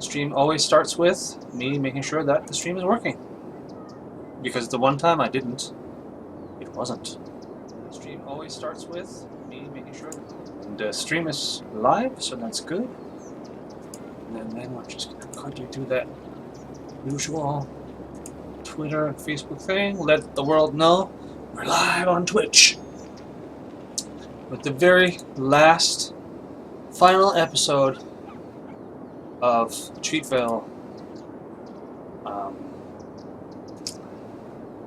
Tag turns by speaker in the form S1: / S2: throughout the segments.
S1: The stream always starts with me making sure that the stream is working. Because the one time I didn't, it wasn't. The stream always starts with me making sure that the stream is live, so that's good. And then we're just going to quickly do that usual Twitter and Facebook thing. Let the world know we're live on Twitch. With the very last, final episode of Treatville.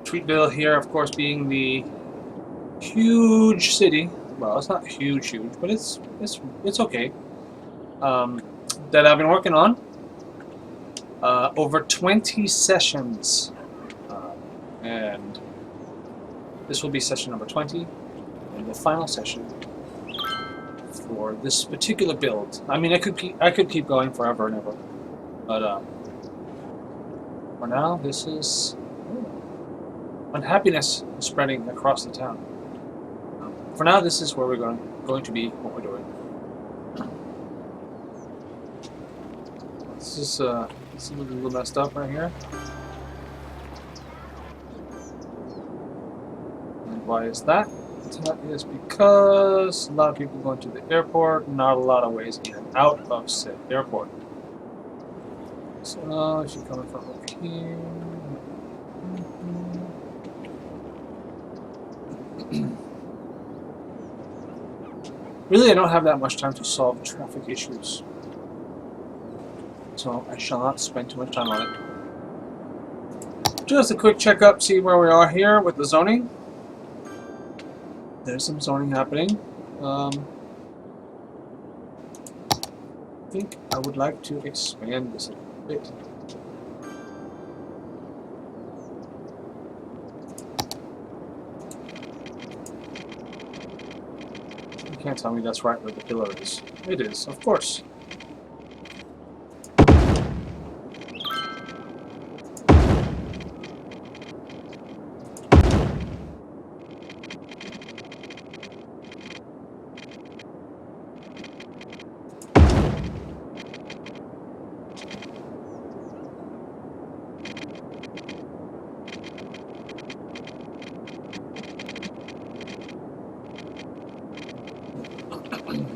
S1: Treatville here, of course, being the huge city. Well, it's not huge, but it's okay. That I've been working on. Over 20 sessions, and this will be session number 20, and the final session for this particular build. I mean, I could keep going forever and ever, but for now, this is unhappiness spreading across the town. For now, this is where we're going to be. What we're doing. This is a little messed up right here. And why is that? That is because a lot of people going to the airport, not a lot of ways in and out of said airport. So if you're coming from over here. Really, I don't have that much time to solve traffic issues. So I shall not spend too much time on it. Just a quick checkup, see where we are here with the zoning. There's some zoning happening. I think I would like to expand this a bit. You can't tell me that's right where the pillar is. It is, of course.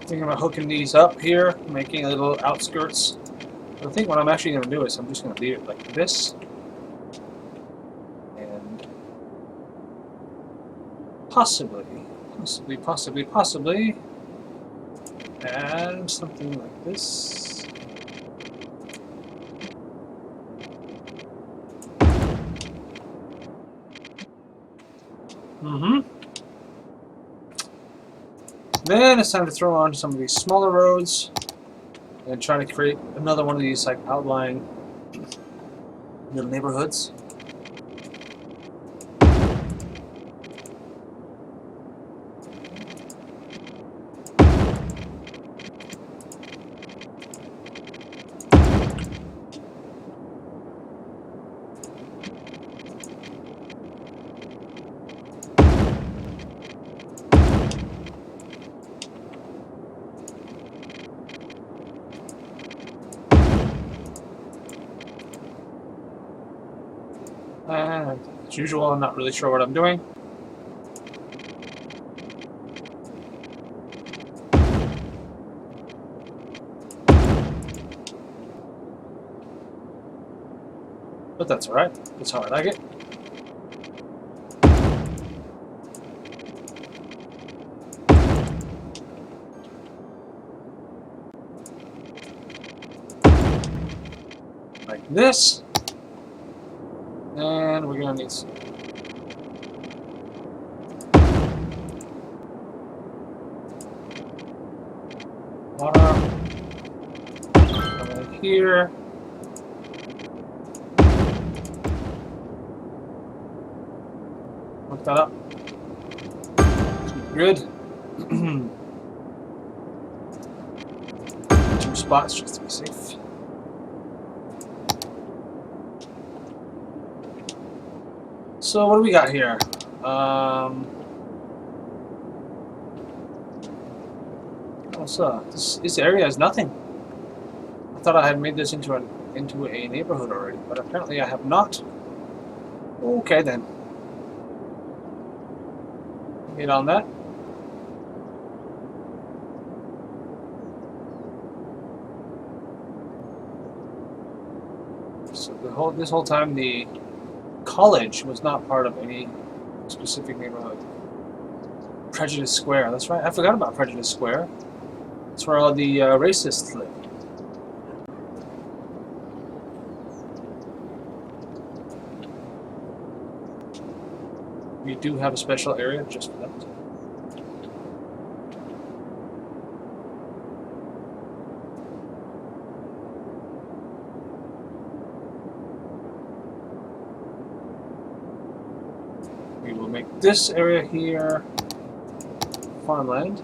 S1: Thinking about hooking these up here, making a little outskirts. I think what I'm actually going to do is I'm just going to leave it like this. And possibly add something like this. Then it's time to throw on some of these smaller roads and try to create another one of these like outlying little neighborhoods. As usual, I'm not really sure what I'm doing. But that's alright. That's how I like it. Like this. And we're going to need some water. Come in here. Hook that up. Good. 2 spots just to be safe. So what do we got here? What's this area is nothing. I thought I had made this into a neighborhood already, but apparently I have not. Okay then. Get on that. So this whole time the college was not part of any specific neighborhood. Prejudice Square. That's right. I forgot about Prejudice Square. That's where all the racists live. We do have a special area just for that. We will make this area here farmland.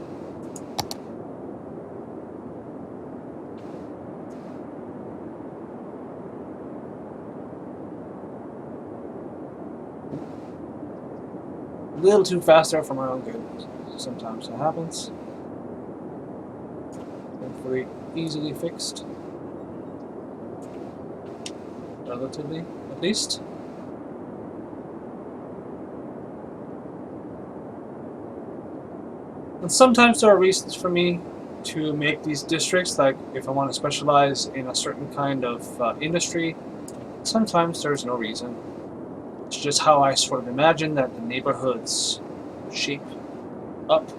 S1: A little too fast there for my own good. Sometimes that happens. Hopefully easily fixed. Relatively, at least. And sometimes there are reasons for me to make these districts, like if I want to specialize in a certain kind of industry. Sometimes there's no reason. It's just how I sort of imagine that the neighborhoods shape up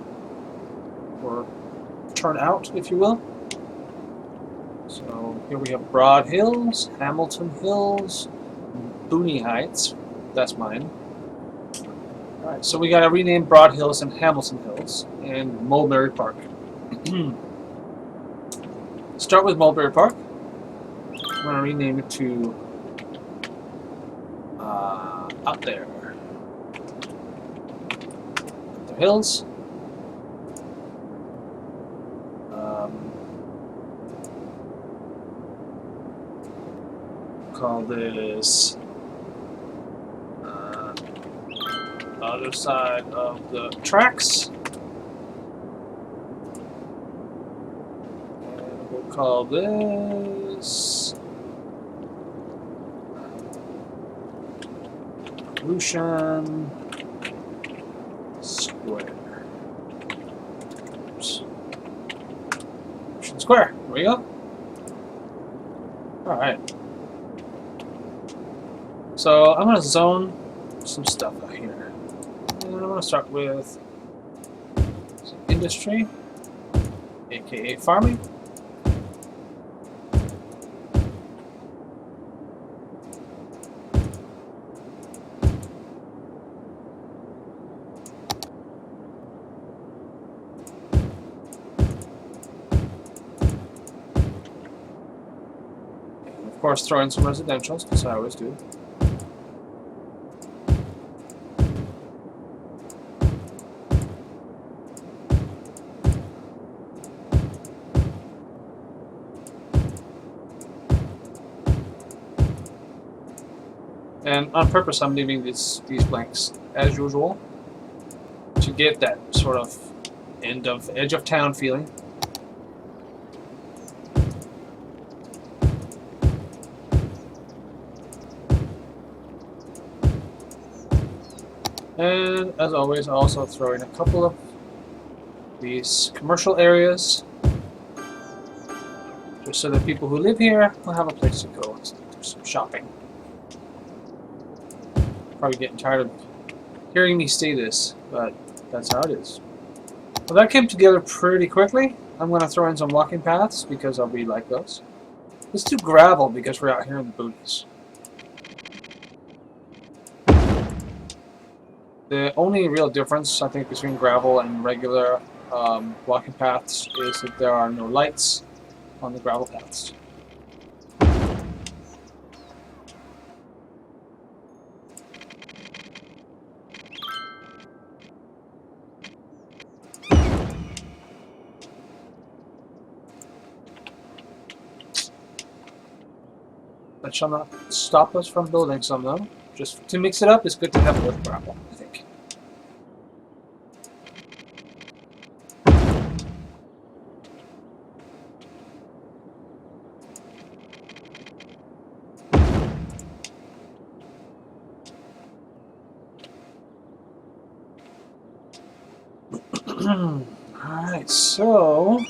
S1: or turn out, if you will. So here we have Broad Hills, Hamilton Hills, Booney Heights. That's mine. Alright, so we gotta rename Broad Hills and Hamilton Hills and Mulberry Park. Start with Mulberry Park. I'm gonna rename it to out there. The hills. Call this other side of the tracks. And we'll call this Pollution Square. Oops. Pollution Square. There we go. Alright. So I'm going to zone some stuff out here. And I'm going to start with some industry, aka farming. And of course, throw in some residentials, because I always do. And on purpose, I'm leaving these blanks as usual to get that sort of edge of town feeling. And as always, I'll also throw in a couple of these commercial areas, just so that people who live here will have a place to go and do some shopping. Probably getting tired of hearing me say this, but that's how it is. Well, that came together pretty quickly. I'm going to throw in some walking paths because I'll really like those. Let's do gravel because we're out here in the boonies. The only real difference, I think, between gravel and regular walking paths is that there are no lights on the gravel paths. That shall not stop us from building some, though. Just to mix it up, it's good to have a little gravel, I think. Alright, so you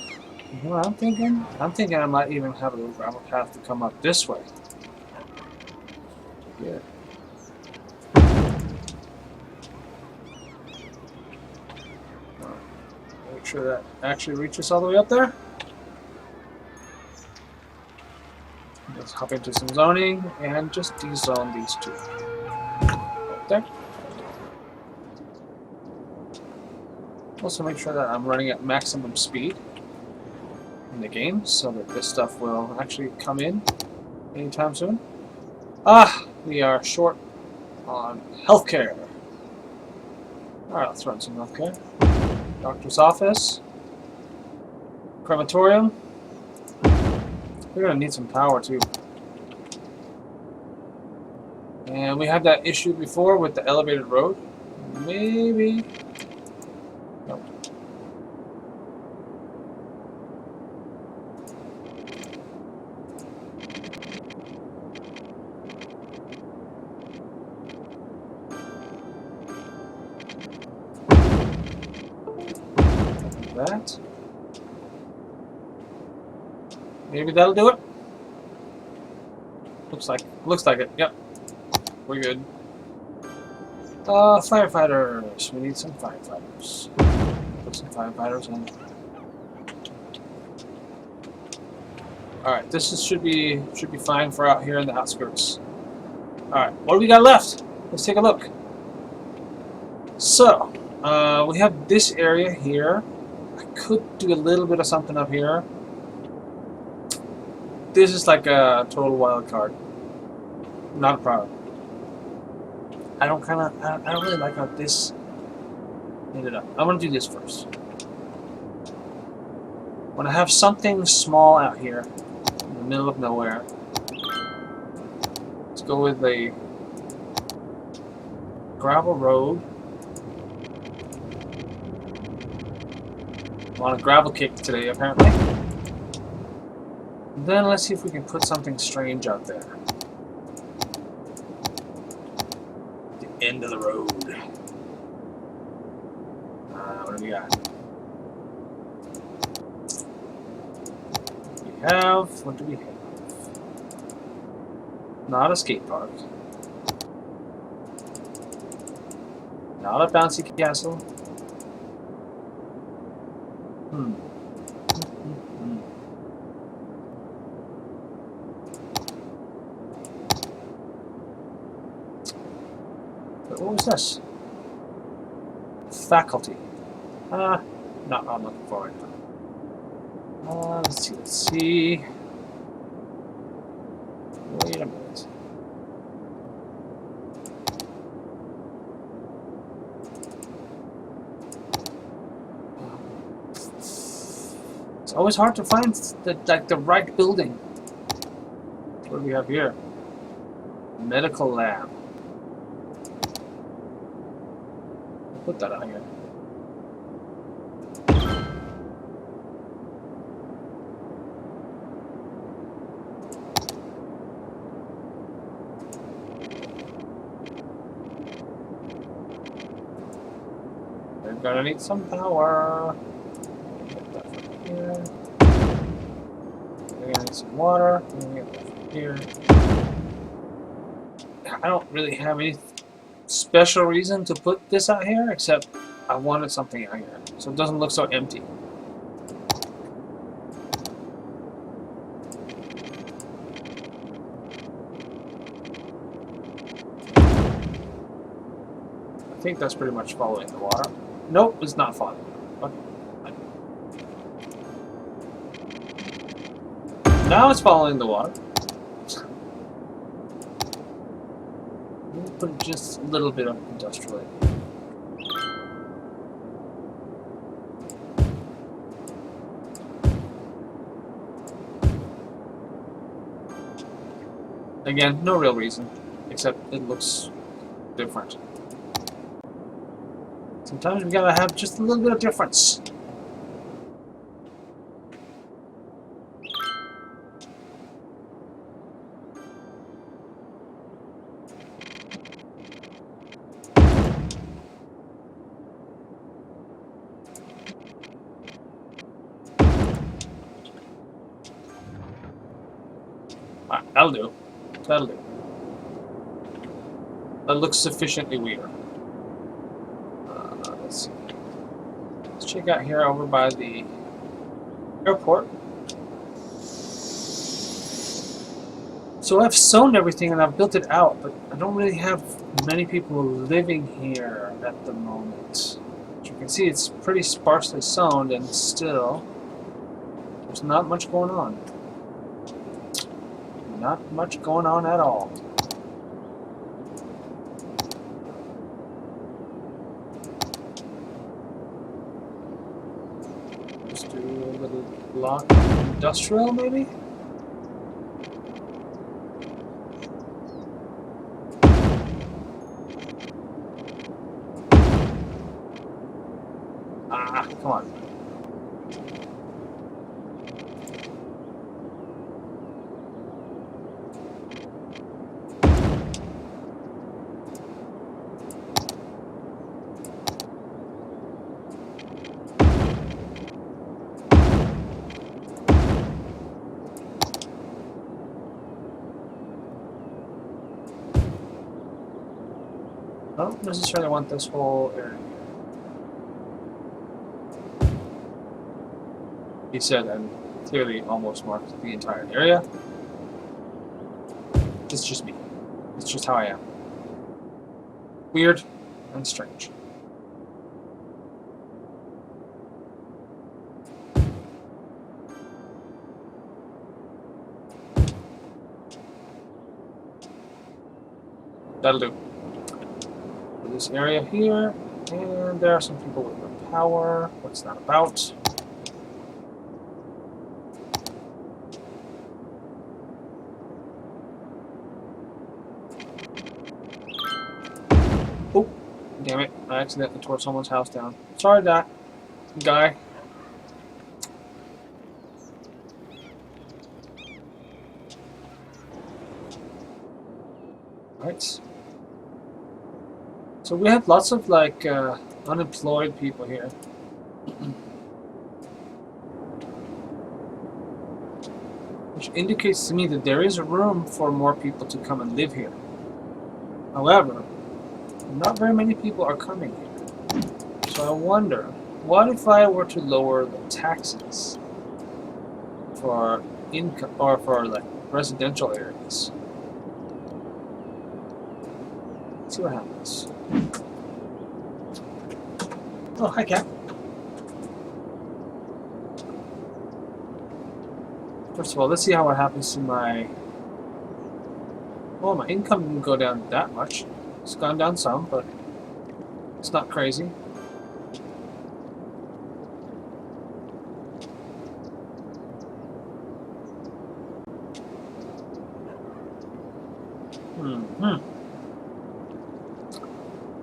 S1: know what I'm thinking? I'm thinking I might even have a little gravel path to come up this way. Yeah. Make sure that actually reaches all the way up there. Let's hop into some zoning and just dezone these two. Right there. Also make sure that I'm running at maximum speed in the game so that this stuff will actually come in anytime soon. We are short on healthcare. Alright, let's run some healthcare. Doctor's office. Crematorium. We're gonna need some power too. And we had that issue before with the elevated road. Maybe. Nope. That. Maybe that'll do it. Looks like it. Yep. We're good. Firefighters. We need some firefighters. Put some firefighters in. Alright, this should be fine for out here in the outskirts. Alright, what do we got left? Let's take a look. So, we have this area here. I could do a little bit of something up here. This is like a total wild card. Not a problem. I don't really like how this ended up. I'm gonna do this first. When I have something small out here in the middle of nowhere, let's go with a gravel road. I'm on a gravel kick today, apparently. Then let's see if we can put something strange out there. The end of the road. What do we got? What do we have? Not a skate park. Not a bouncy castle. But what was this? Faculty. Not I'm looking for it. Let's see. Wait a minute. It's always hard to find the right building. What do we have here? Medical lab. I'll put that out here. We're gonna need some power. Get that from here. We're gonna need some water. We're gonna get that from here. I don't really have any special reason to put this out here, except I wanted something out here, so it doesn't look so empty. I think that's pretty much following the water. Nope, it's not following. Okay. Now it's following the water. We'll put just a little bit of industrial in. Again, no real reason, except it looks different. Sometimes we gotta have just a little bit of difference. That'll do. That'll do. That looks sufficiently weird. Let's see. Let's check out here over by the airport. So I've zoned everything and I've built it out, but I don't really have many people living here at the moment. As you can see, it's pretty sparsely zoned, and still there's not much going on. Not much going on at all. Let's do a little block of industrial, maybe? Ah, come on. I don't necessarily want this whole area. He said, and clearly almost marked the entire area. It's just me. It's just how I am. Weird and strange. That'll do. For this area here, and there are some people with no power. What's that about? Oh, damn it. I accidentally tore someone's house down. Sorry, that guy. Right. So we have lots of like unemployed people here. Which indicates to me that there is room for more people to come and live here. However, not very many people are coming here. So I wonder, what if I were to lower the taxes for income or for like residential areas? Let's see what happens. Oh, hi, Cat. First of all, let's see how it happens to my... Well, my income didn't go down that much. It's gone down some, but it's not crazy.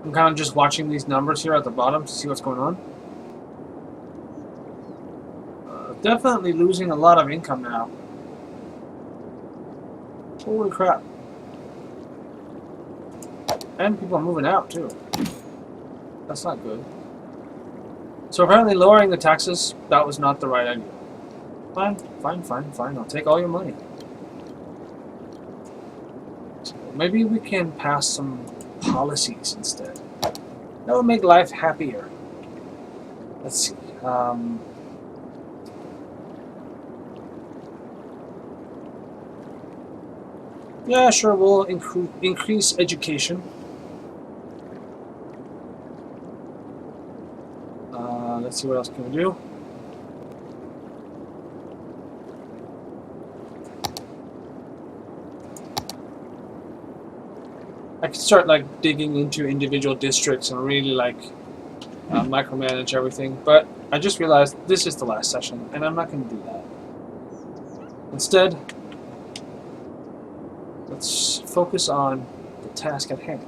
S1: I'm kind of just watching these numbers here at the bottom to see what's going on. Definitely losing a lot of income now. Holy crap. And people are moving out too. That's not good. So apparently lowering the taxes, that was not the right idea. Fine, fine, fine, fine. I'll take all your money. So maybe we can pass some policies instead. That would make life happier. Let's see. Yeah, sure, we'll increase education. Let's see what else can we do. I could start like digging into individual districts and really like micromanage everything, but I just realized this is the last session and I'm not going to do that. Instead, let's focus on the task at hand,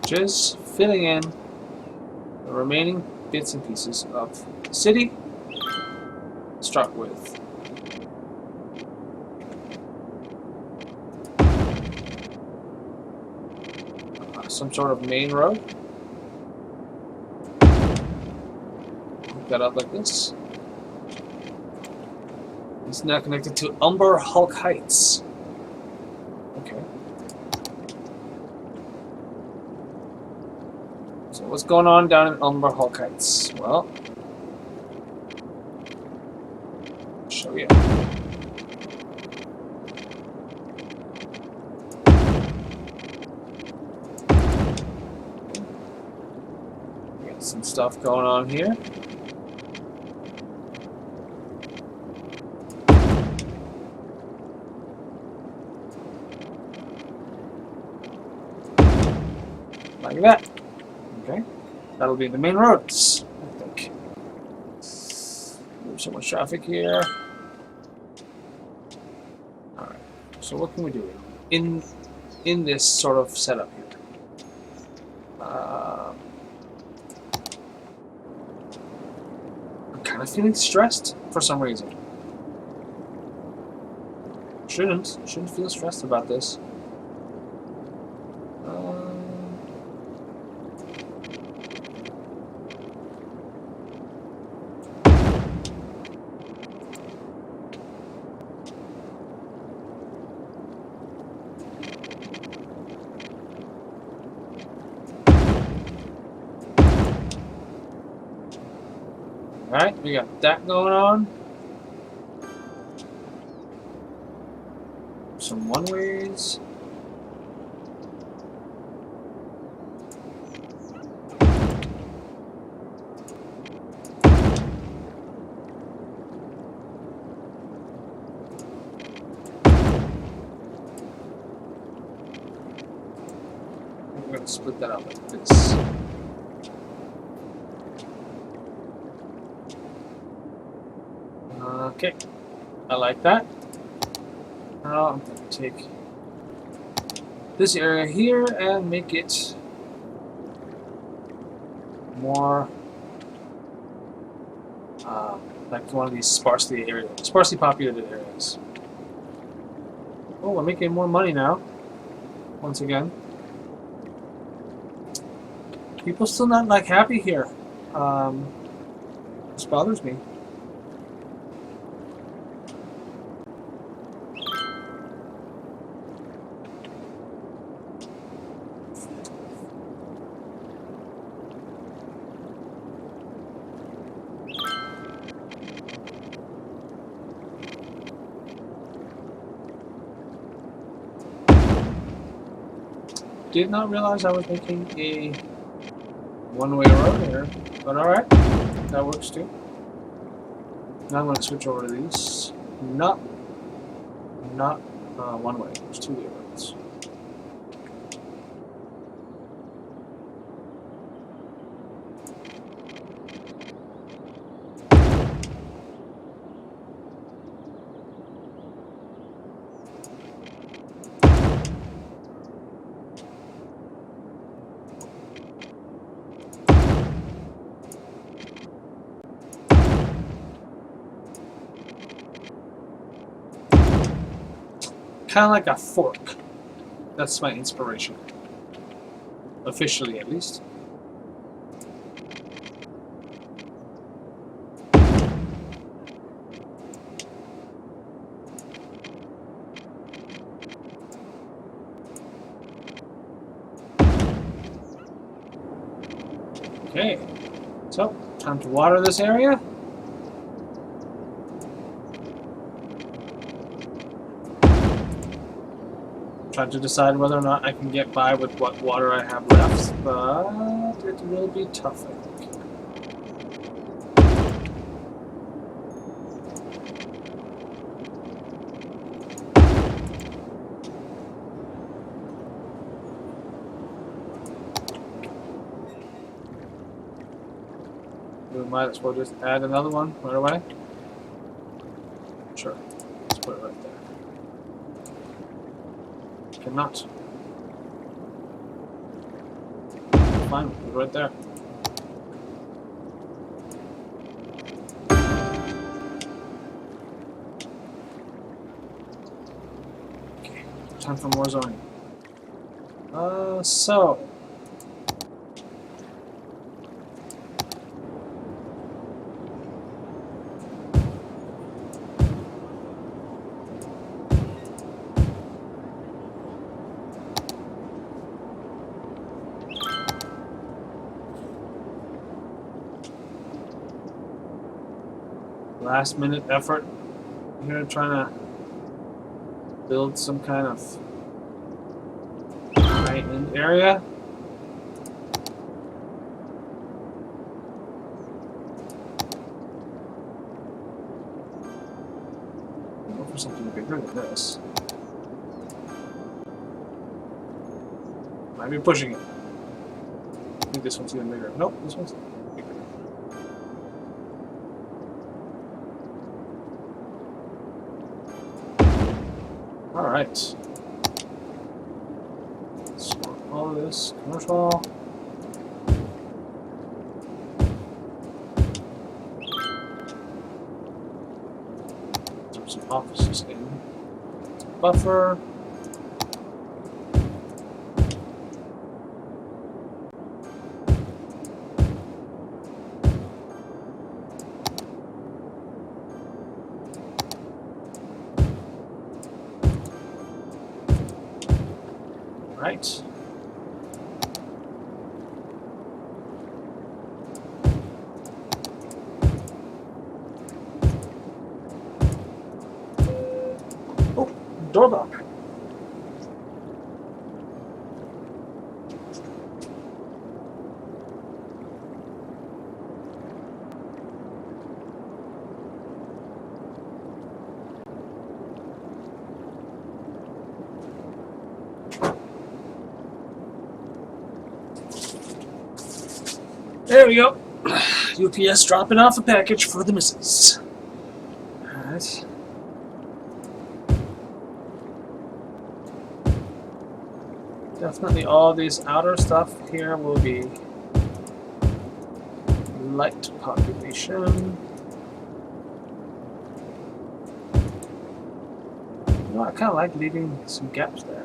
S1: which is filling in the remaining bits and pieces of the city. Start with some sort of main road. Hook that up like this. It's now connected to Umber Hulk Heights. Okay. So what's going on down in Umber Hulk Heights? Well, I'll show you. We got some stuff going on here. Like that. Okay. That'll be the main roads, I think. There's so much traffic here. Alright. So what can we do in this sort of setup here? I'm kind of feeling stressed for some reason. Shouldn't feel stressed about this. Alright, we got that going on. Some one-ways. We're going to split that up like this. Okay, I like that. Now I'm going to take this area here and make it more like one of these sparsely populated areas. Oh, we're making more money now. Once again, people still not like happy here. This bothers me. Did not realize I was making a one-way road here, but alright, that works too. Now I'm going to switch over to these. Not one-way, there's two-way roads. Kind of like a fork. That's my inspiration. Officially, at least. Okay. So, time to water this area. Trying to decide whether or not I can get by with what water I have left, but it will be tough, I think. We might as well just add another one right away. Sure. Let's put it right there. Cannot. Fine, put it right there. Okay, time for more zoning. So last minute effort here, trying to build some kind of high-end area. Go for something bigger than this. Might be pushing it. I think this one's even bigger. Nope, this one's bigger. Alright. So all of this commercial. Throw some offices in. Buffer. Right. Oh, doorbell. There we go. UPS dropping off a package for the missus. Alright. Definitely all these outer stuff here will be light population. You know, I kind of like leaving some gaps there.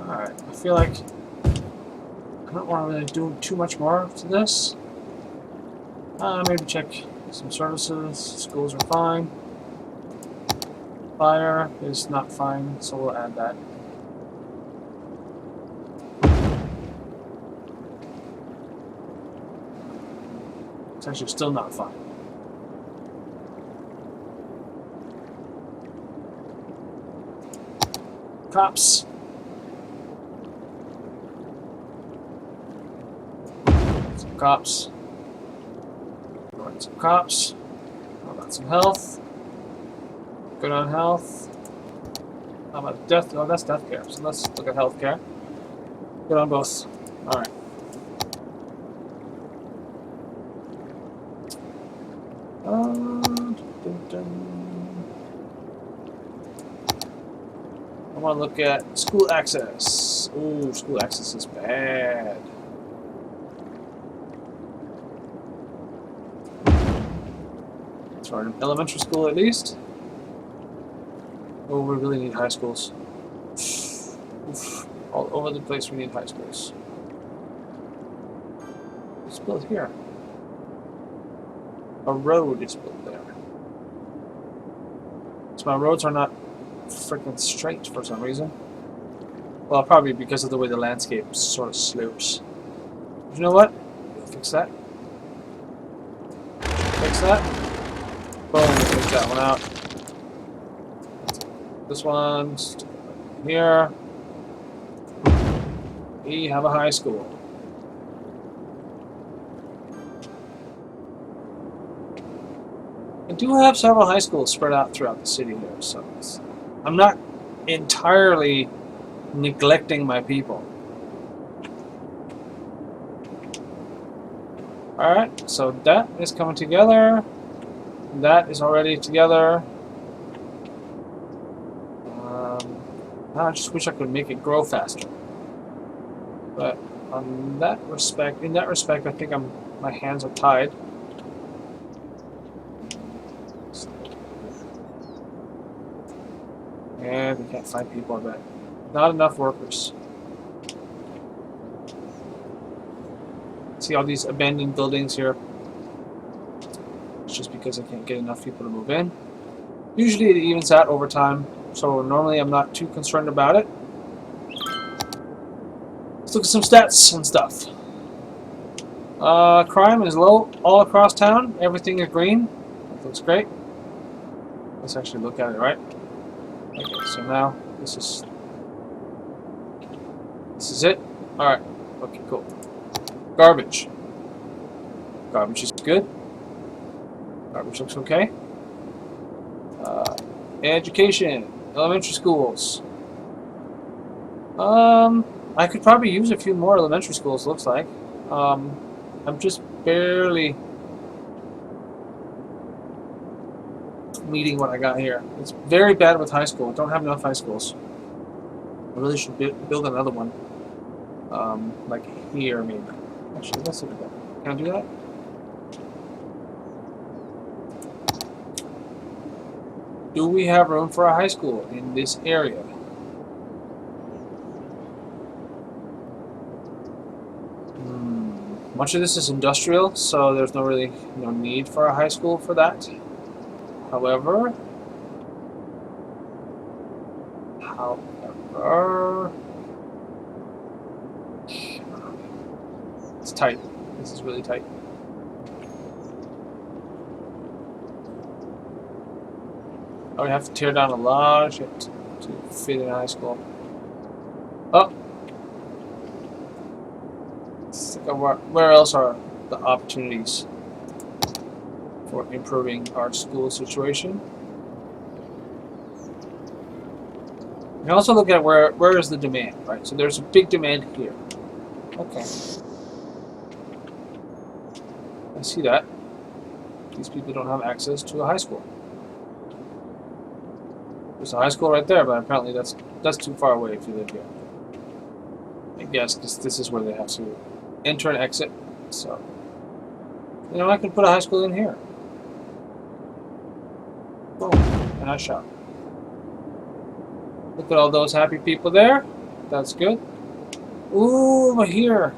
S1: Alright, I feel like I don't want to really do too much more to this. Maybe check some services. Schools are fine. Fire is not fine, so we'll add that. It's actually still not fine. Cops. Some cops. Alright, some cops. How about some health? Good on health. How about death? Oh, that's death care. So let's look at health care. Good on both. Alright. I want to look at school access. Ooh, school access is bad. For an elementary school at least. Oh, we really need high schools. Oof. All over the place we need high schools. It's built here. A road is built there. So my roads are not freaking straight for some reason. Well, probably because of the way the landscape sort of slopes. But you know what? Fix that. Fix that. Boom, take that one out. This one, stick it here. We have a high school. I do have several high schools spread out throughout the city here, so I'm not entirely neglecting my people. Alright, so that is coming together. That is already together. I just wish I could make it grow faster. But in that respect, I think my hands are tied. And we can't find people, I bet. Not enough workers. See all these abandoned buildings here? It's just because I can't get enough people to move in. Usually it evens out over time, so normally I'm not too concerned about it. Let's look at some stats and stuff. Crime is low all across town. Everything is green. That looks great. Let's actually look at it, right? Okay, so now this is it. Alright. Okay, cool. Garbage. Garbage is good. Garbage looks okay. Education. Elementary schools. I could probably use a few more elementary schools, looks like. I'm just barely meeting what I got here. It's very bad with high school. I don't have enough high schools. I really should build another one. Like here, maybe. Actually, let's look at that. Can I do that? Do we have room for a high school in this area? Much of this is industrial, so there's no need for a high school for that. However, it's tight. This is really tight. I would have to tear down a lot of shit to fit in a high school. Oh! Where else are the opportunities for improving our school situation? You can also look at where is the demand, right? So there's a big demand here. Okay. I see that. These people don't have access to a high school. There's a high school right there, but apparently that's too far away if you live here. I guess because this is where they have to enter and exit. So, I can put a high school in here. Boom, and I shot. Look at all those happy people there. That's good. Ooh, over here.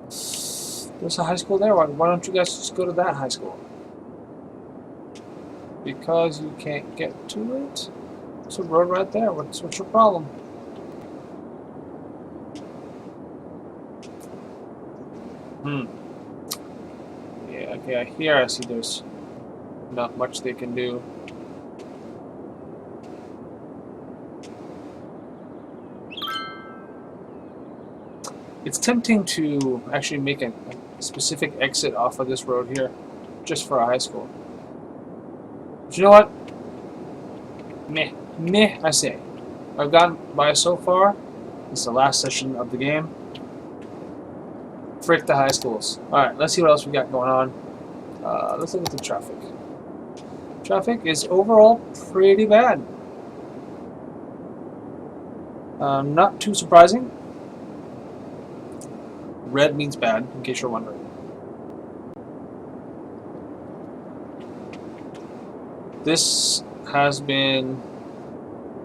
S1: There's a high school there. Why don't you guys just go to that high school? Because you can't get to it? There's a road right there. What's your problem? Yeah, okay, here I see there's not much they can do. It's tempting to actually make a specific exit off of this road here, just for a high school. But you know what? Meh, I say. I've gotten by so far. It's the last session of the game. Frick the high schools. Alright, let's see what else we got going on. Let's look at the traffic. Traffic is overall pretty bad. Not too surprising. Red means bad, in case you're wondering. This has been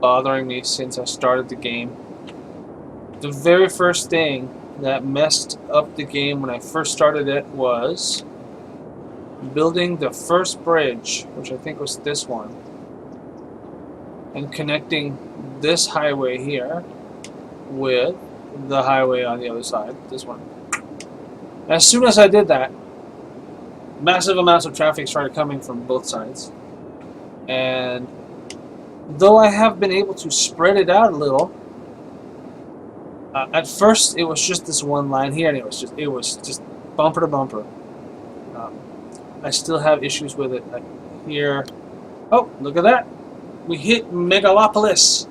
S1: bothering me since I started the game. The very first thing that messed up the game when I first started it was building the first bridge, which I think was this one, and connecting this highway here with the highway on the other side, this one. As soon as I did that, massive amounts of traffic started coming from both sides. And though I have been able to spread it out a little, at first it was just this one line here, and it was just bumper to bumper. I still have issues with it here. Oh, look at that! We hit Megalopolis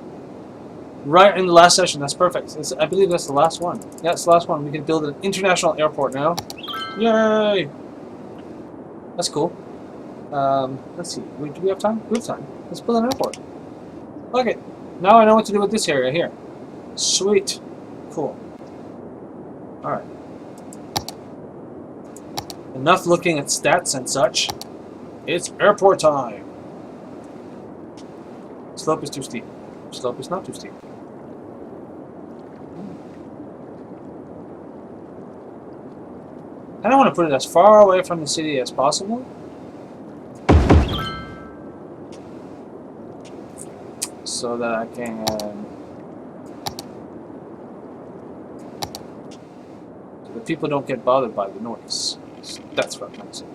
S1: right in the last session. That's perfect. I believe that's the last one. Yeah, it's the last one. We can build an international airport now. Yay! That's cool. Let's see. Do we have time? We have time. Let's build an airport. Okay. Now I know what to do with this area here. Sweet. Cool. Alright. Enough looking at stats and such. It's airport time. Slope is too steep. Slope is not too steep. I don't want to put it as far away from the city as possible. So that I can... so that people don't get bothered by the noise. So that's what I'm trying to say.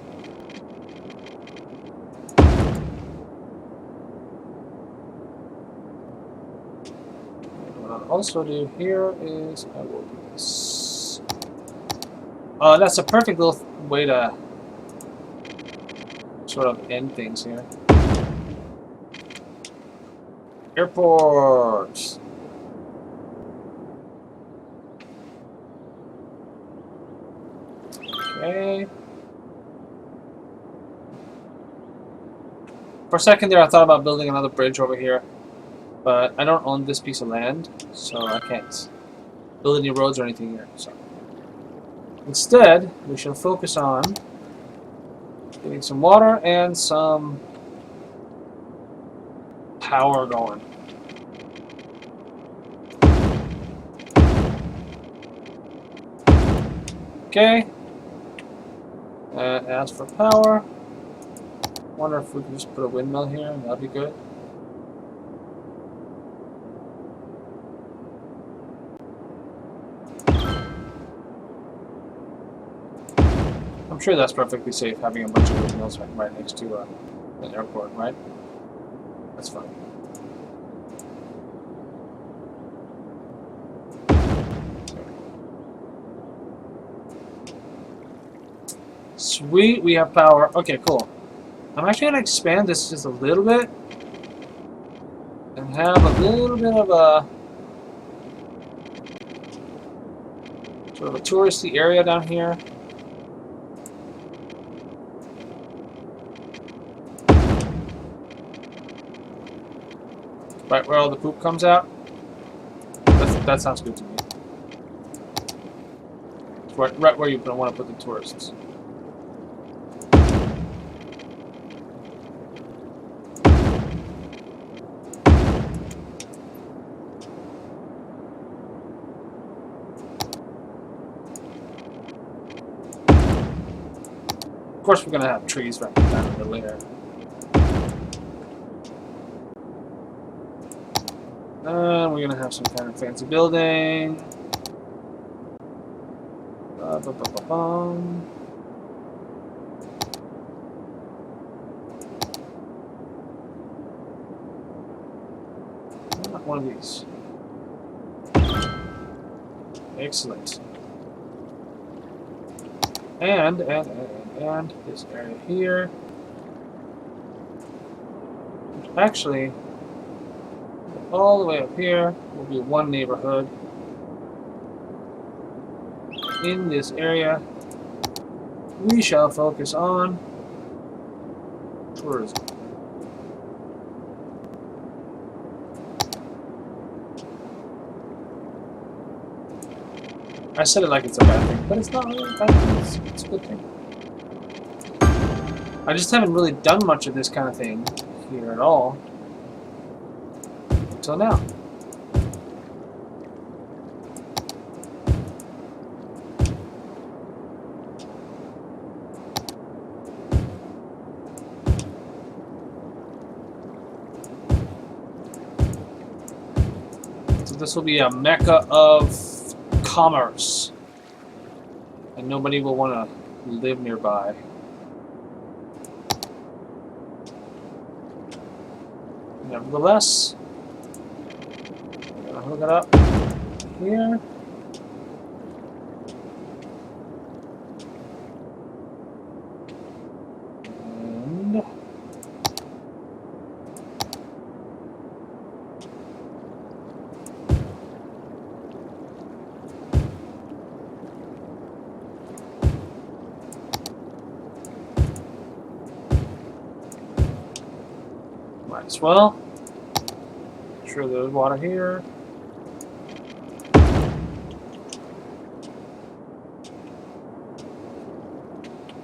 S1: What I'll also do here is I will do this. That's a perfect little way to sort of end things here. Airport. Okay. For a second there I thought about building another bridge over here, but I don't own this piece of land, so I can't build any roads or anything here. So instead, we shall focus on getting some water and some power going. Okay. As for power, wonder if we can just put a windmill here, and that'd be good. I'm sure that's perfectly safe, having a bunch of windmills right next to an airport, right? That's fine. Sweet, we have power. Okay, cool. I'm actually going to expand this just a little bit and have a little bit of a sort of a touristy area down here. Right where all the poop comes out. That sounds good to me. Right where you want to put the tourists. Of course, we're going to have trees right down in the middle here. And we're going to have some kind of fancy building. Not one of these. Excellent. And this area here. Actually, all the way up here will be one neighborhood. In this area, we shall focus on tourism. I said it like it's a bad thing, but it's not really a bad thing. It's a good thing. I just haven't really done much of this kind of thing here at all until now. So this will be a mecca of commerce, and nobody will want to live nearby. Nevertheless, I'm gonna hook it up here. And might as well. Make sure there's water here.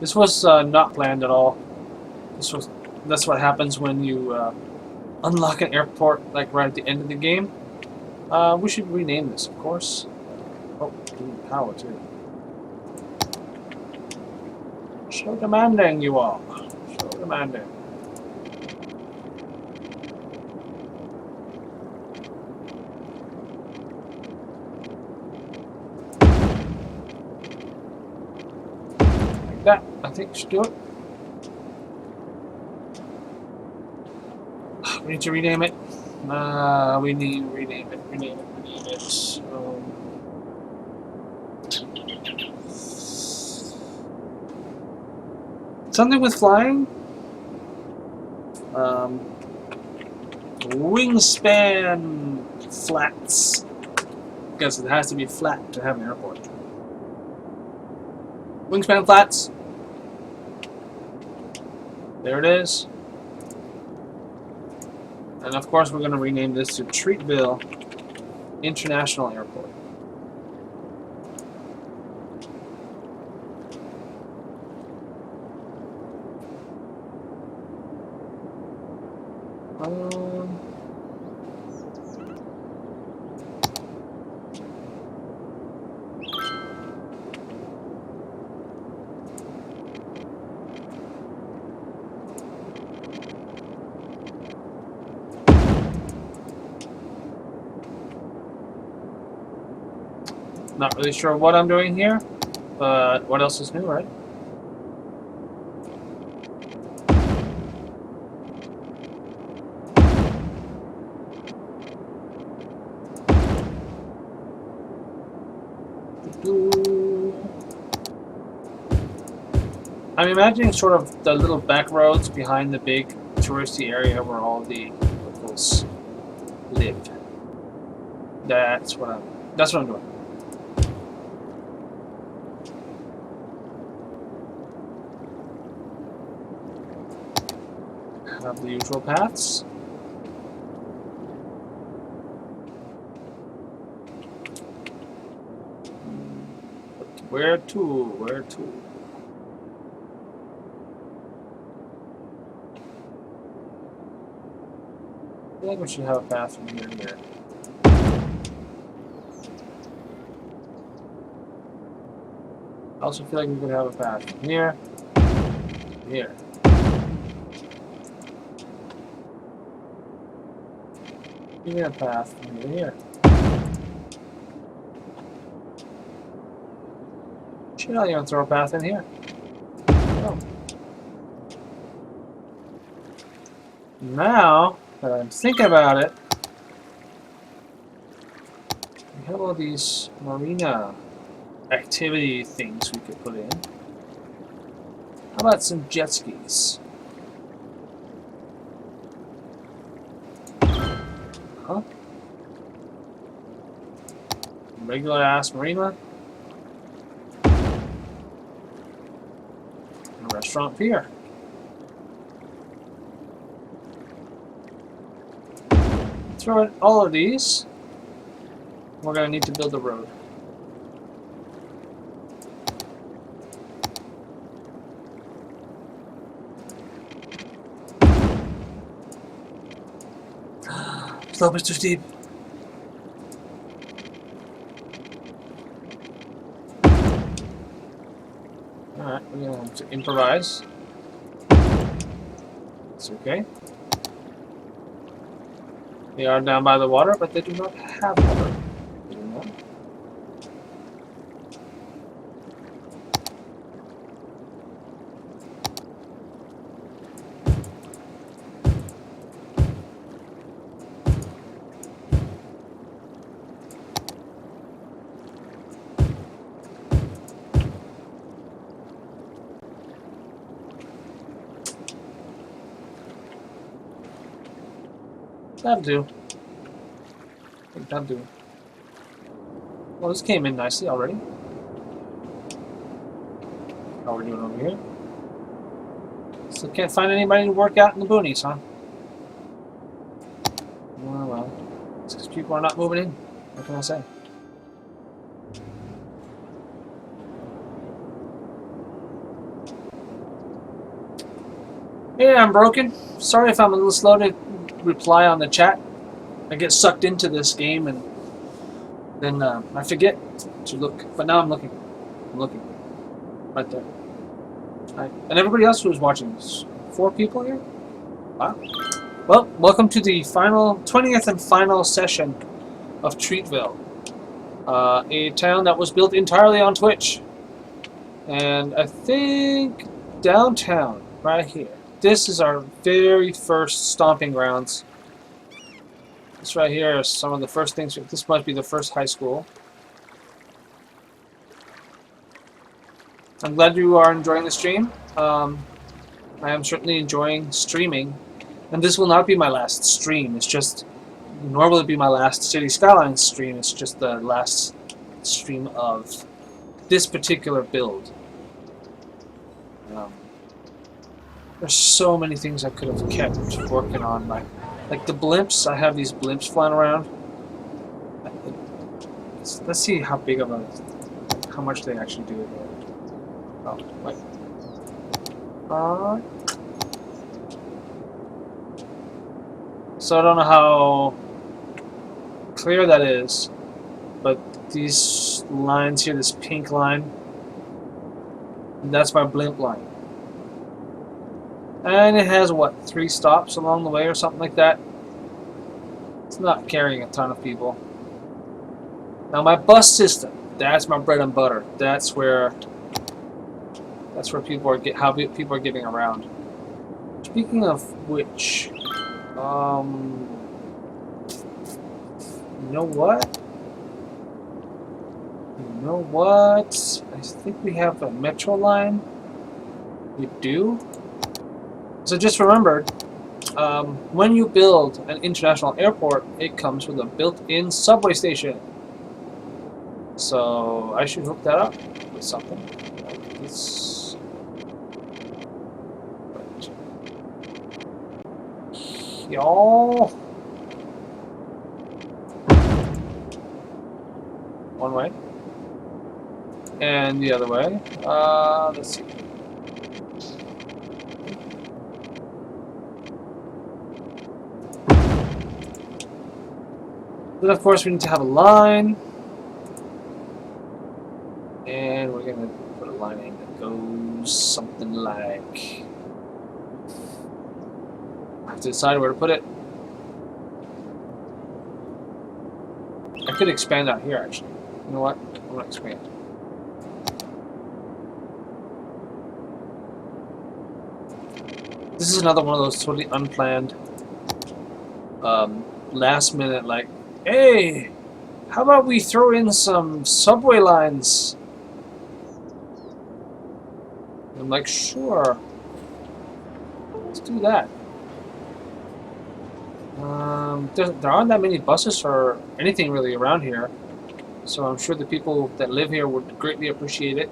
S1: This was not planned at all. That's what happens when you unlock an airport like right at the end of the game. We should rename this, of course. Oh, we need power too. So demanding, you all. So demanding. Like that, I think should do it. We need to rename it. We need to rename it. Rename it. Something with flying. Wingspan flats. Because it has to be flat to have an airport. Wingspan flats. There it is. And of course we're going to rename this to Treatville International Airport. Not really sure what I'm doing here, but what else is new, right? I'm imagining sort of the little back roads behind the big touristy area where all the locals live. That's what I'm doing. Have the usual paths. But where to? Where to? I feel like we should have a path from here to here. I also feel like we could have a path from here to here. Give me a path from here to here. Should not even throw a path in here. Oh. Now that I'm thinking about it, we have all these marina activity things we could put in. How about some jet skis? Huh? Regular ass marina? A restaurant pier. Throw in all of these. We're gonna need to build a road. Slope is too steep. Alright, we're gonna have to improvise. It's okay. They are down by the water, but they do not have water. That'll do. I think that'll do. Well, this came in nicely already. How are we doing over here? Still can't find anybody to work out in the boonies, huh? Well, it's because people are not moving in. What can I say? Yeah, I'm broken. Sorry if I'm a little slow to reply on the chat. I get sucked into this game and then I forget to look. But now I'm looking. I'm looking. Right there. Right. And everybody else who's watching this. 4 people here? Wow. Well, welcome to the 20th and final session of Treatville. A town that was built entirely on Twitch. And I think downtown, right here. This is our very first stomping grounds. This right here is some of the first things. This might be the first high school. I'm glad you are enjoying the stream. I am certainly enjoying streaming. And this will not be my last stream. It's just normally be my last City Skylines stream. It's just the last stream of this particular build. There's so many things I could have kept working on, like the blimps. I have these blimps flying around. Let's see how big of how much they actually do. Oh, wait. So I don't know how clear that is, but these lines here, this pink line, that's my blimp line. And it has, what, 3 stops along the way or something like that. It's not carrying a ton of people. Now my bus system, that's my bread and butter. That's where people are how people are getting around. Speaking of which, you know what? You know what? I think we have a metro line. We do. So just remembered, when you build an international airport, it comes with a built-in subway station. So I should hook that up with something like this. Right. Y'all. One way. And the other way. Let's see. Then of course we need to have a line. And we're going to put a line in that goes something like... I have to decide where to put it. I could expand out here, actually. You know what? I'm going to expand. This is another one of those totally unplanned, last minute, like, hey, how about we throw in some subway lines? I'm like, sure. Let's do that. There aren't that many buses or anything really around here, so I'm sure the people that live here would greatly appreciate it.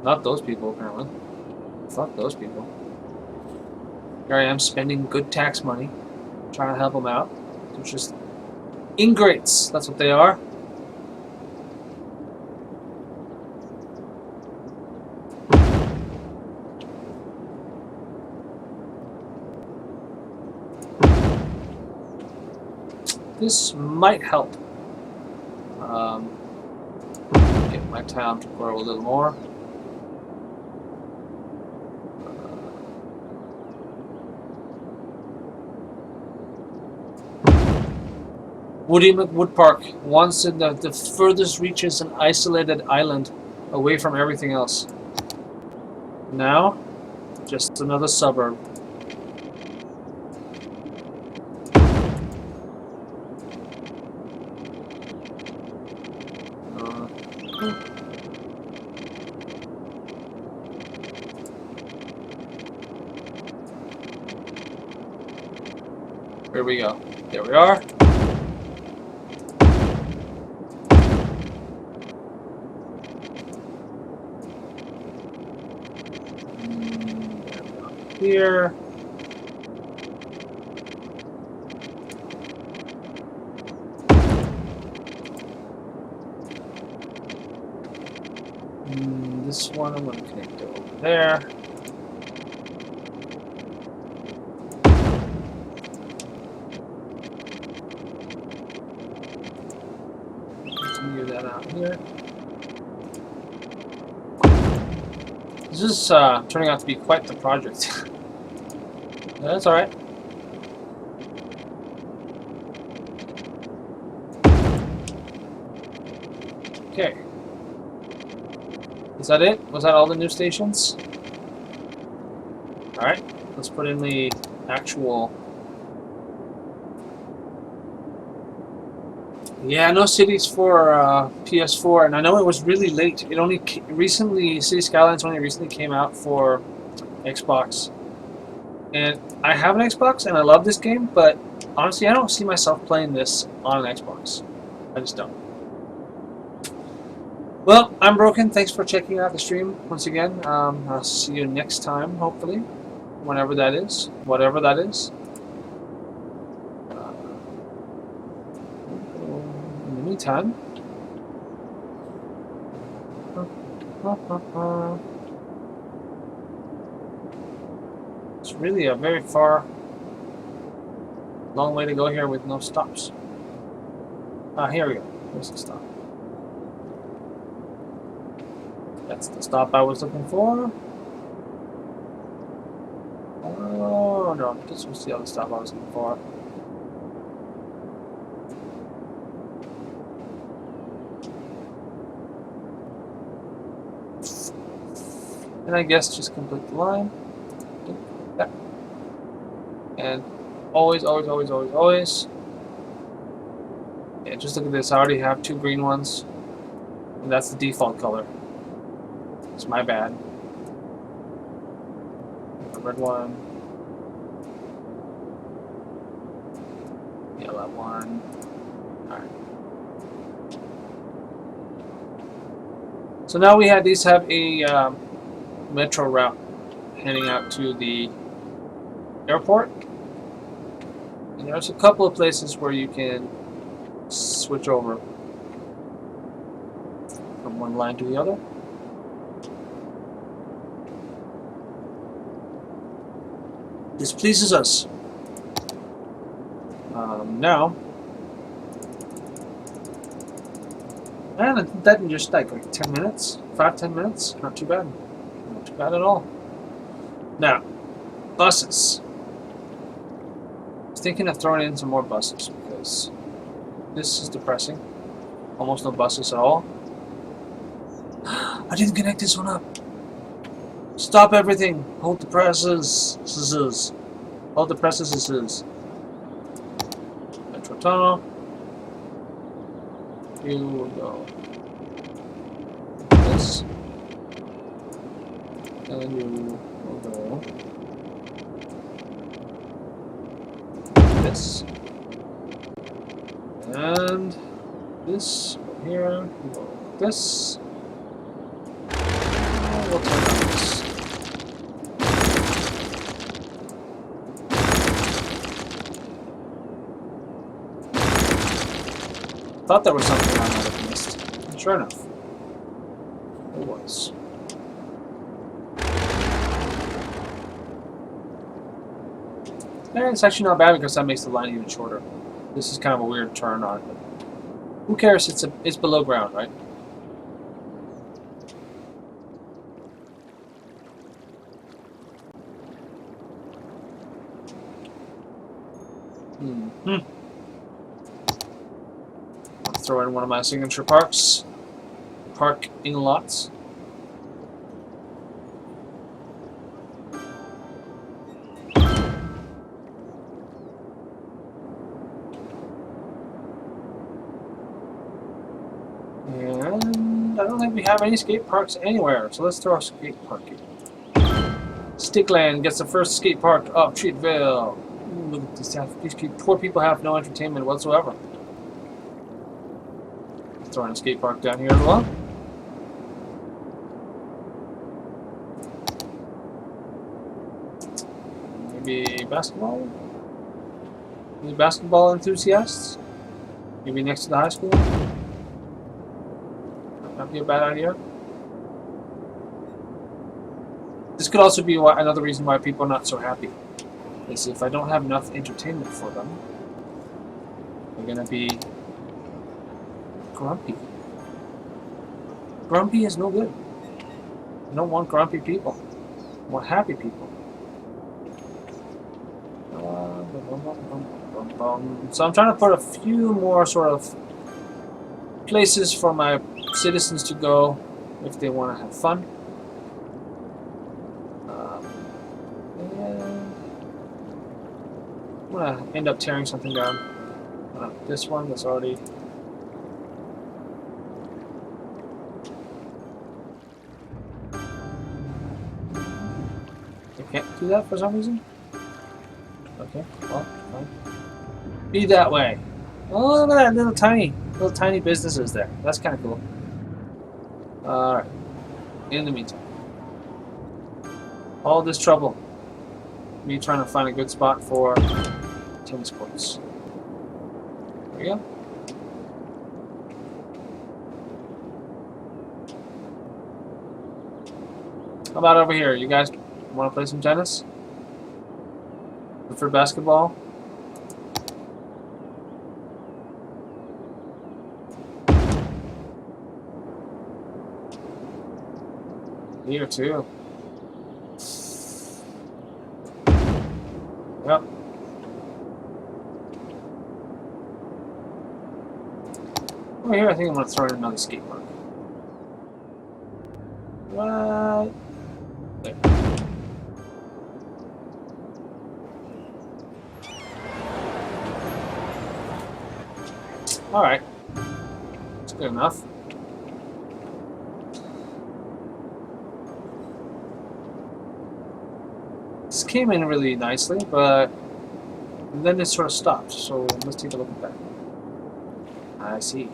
S1: Not those people, apparently. Fuck those people. Here I am spending good tax money, trying to help them out. They're just ingrates. That's what they are. This might help get my town to grow a little more. Woody McWoodpark once in the furthest reaches an isolated island away from everything else. Now, just another suburb. Here we go. There we are. Here. This one I'm going to connect over there. This is turning out to be quite the project. That's alright. Okay. Is that it? Was that all the new stations? Alright, let's put in the actual... Yeah, no cities for PS4, and I know it was really late. It only recently, City Skylines only recently came out for Xbox. And I have an Xbox, and I love this game, but honestly, I don't see myself playing this on an Xbox. I just don't. Well, I'm Broken. Thanks for checking out the stream once again. I'll see you next time, hopefully. Whenever that is. Whatever that is. In the meantime... It's really a very far... long way to go here with no stops. Here we go. Here's the stop. That's the stop I was looking for. Oh no, this was the other stop I was looking for. And I guess just complete the line. And always, always, always, always, always. Yeah, just look at this. I already have 2 green ones. And that's the default color. It's my bad. The red one. Yellow one. Alright. So now we at least have a metro route heading out to the airport. And there's a couple of places where you can switch over from one line to the other. This pleases us. Now, and that in just like 10 minutes, 5-10 minutes, not too bad, not too bad at all. Now, buses. I was thinking of throwing in some more buses because this is depressing. Almost no buses at all. I didn't connect this one up. Stop everything. Hold the presses. Hold the presses. Metro tunnel. Here we go. This. And you will go. This. And this over here. We'll go like this. We'll turn on this. Thought there was something I might have missed. And sure enough, there was. And it's actually not bad because that makes the line even shorter. This is kind of a weird turn on it, but who cares? It's below ground, right? I'll throw in one of my signature parking lots. And I don't think we have any skate parks anywhere, so let's throw a skate park here. Stickland gets the first skate park of Treatville. Ooh, look at this. These poor people have no entertainment whatsoever. Throwing a skate park down here as well. Maybe basketball? Any basketball enthusiasts? Maybe next to the high school? Not be a bad idea. This could also be another reason why people are not so happy. Is if I don't have enough entertainment for them, they're gonna be grumpy. Grumpy is no good. I don't want grumpy people. I want happy people. So I'm trying to put a few more sort of places for my citizens to go if they want to have fun. And I'm gonna end up tearing something down. This one that's already. I can't do that for some reason. Okay, well, fine. Be that way. Oh, look at that little tiny businesses there. That's kind of cool. Alright. In the meantime, all this trouble, me trying to find a good spot for tennis courts. There we go. How about over here? You guys want to play some tennis? Prefer basketball? Here too. Yep. Over here, I think I'm going to throw in another skate park. Right there. Alright. That's good enough. This came in really nicely, but then it sort of stopped. So let's take a look at that. I see.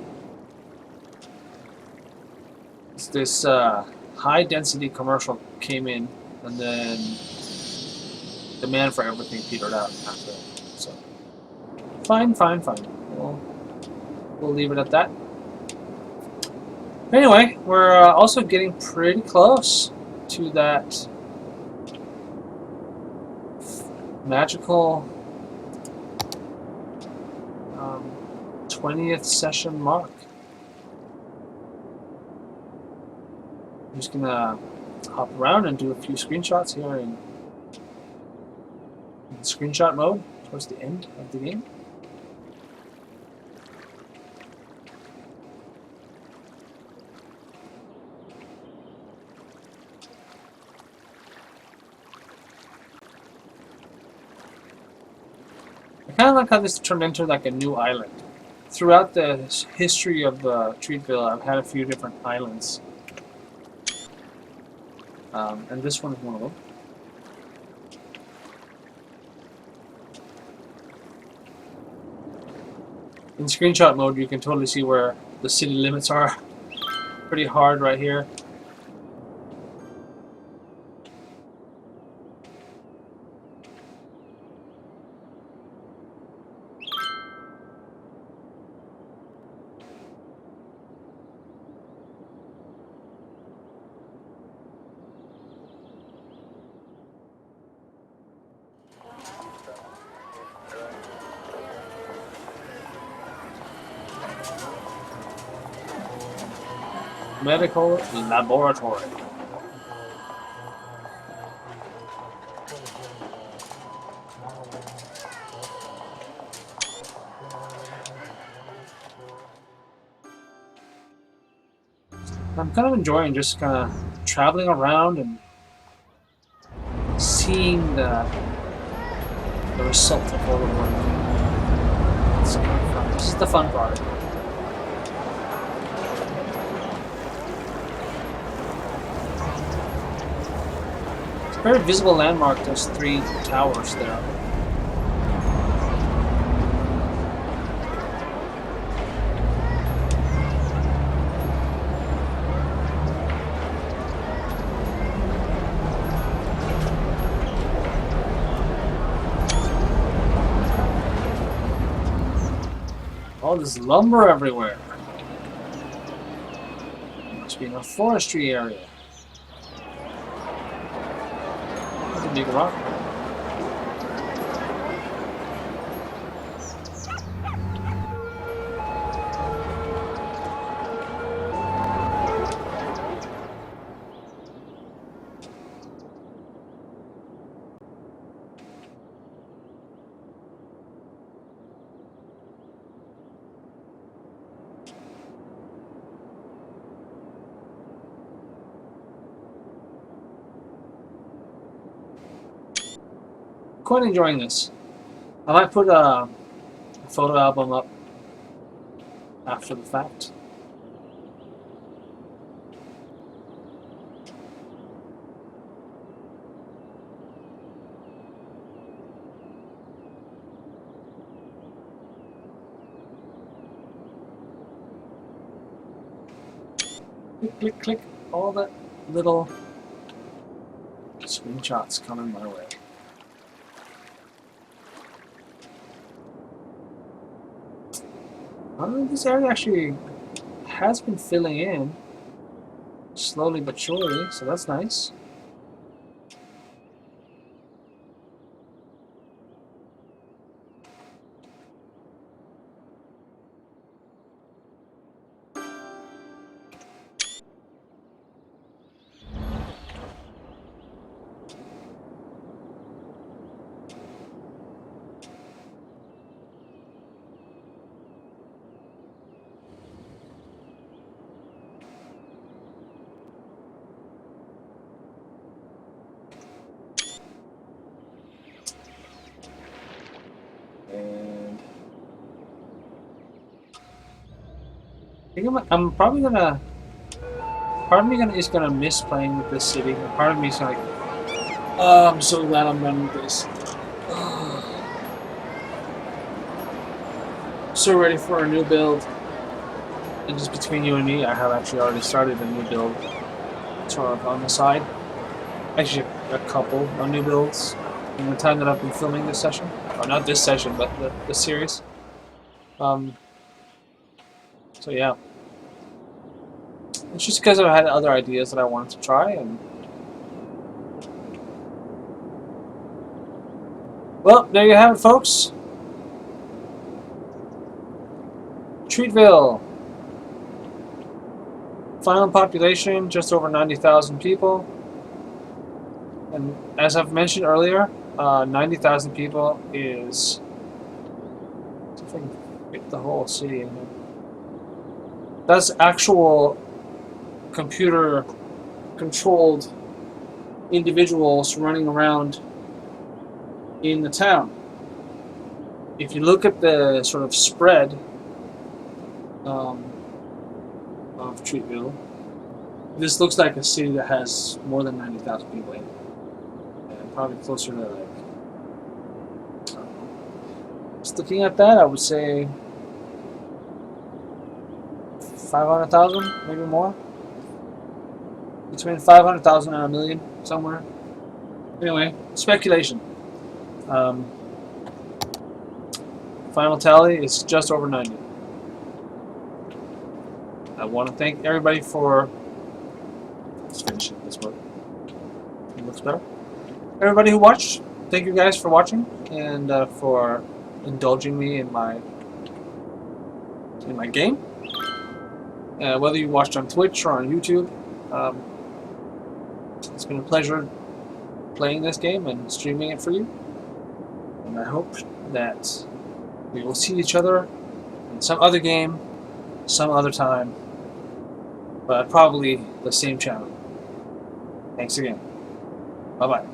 S1: It's this high-density commercial came in, and then demand for everything petered out after. So fine. We'll leave it at that. Anyway, we're also getting pretty close to that magical 20th session mark. I'm just gonna hop around and do a few screenshots here in screenshot mode towards the end of the game. I kind of like how this turned into like a new island. Throughout the history of Treatville, I've had a few different islands. And this one is one of them. In screenshot mode, you can totally see where the city limits are. Pretty hard right here. Medical laboratory. I'm kind of enjoying just kind of traveling around and seeing the result of all the work. It's kind of fun. This is the fun part. Very visible landmark, those 3 towers there. All this lumber everywhere. Must be in a forestry area. Big rock. quite enjoying this. I might put a photo album up after the fact. Click, click, click. All the little screenshots coming my way. This area actually has been filling in slowly but surely, so that's nice. And I think I'm probably gonna. Part of me is gonna miss playing with this city. And part of me is like, oh, I'm so glad I'm done with this. So ready for a new build. And just between you and me, I have actually already started a new build, sort of on the side. Actually, a couple of new builds in the time that I've been filming this session. Or not this session, but the series. So yeah. It's just because I've had other ideas that I wanted to try, and well, there you have it, folks. Treatville. Final population just over 90,000 people, and as I've mentioned earlier, 90,000 people is. If I can fit the whole city in here. That's actual computer-controlled individuals running around in the town. If you look at the sort of spread of Treatville, this looks like a city that has more than 90,000 people in it. And probably closer to like... Just looking at that, I would say 500,000, maybe more. Between 500,000 and a million, somewhere. Anyway, speculation. Final tally is just over 90. I want to thank everybody for... Let's finish it this way. It looks better. Everybody who watched, thank you guys for watching and for indulging me in my game. Whether you watched on Twitch or on YouTube, it's been a pleasure playing this game and streaming it for you. And I hope that we will see each other in some other game, some other time, but probably the same channel. Thanks again. Bye-bye.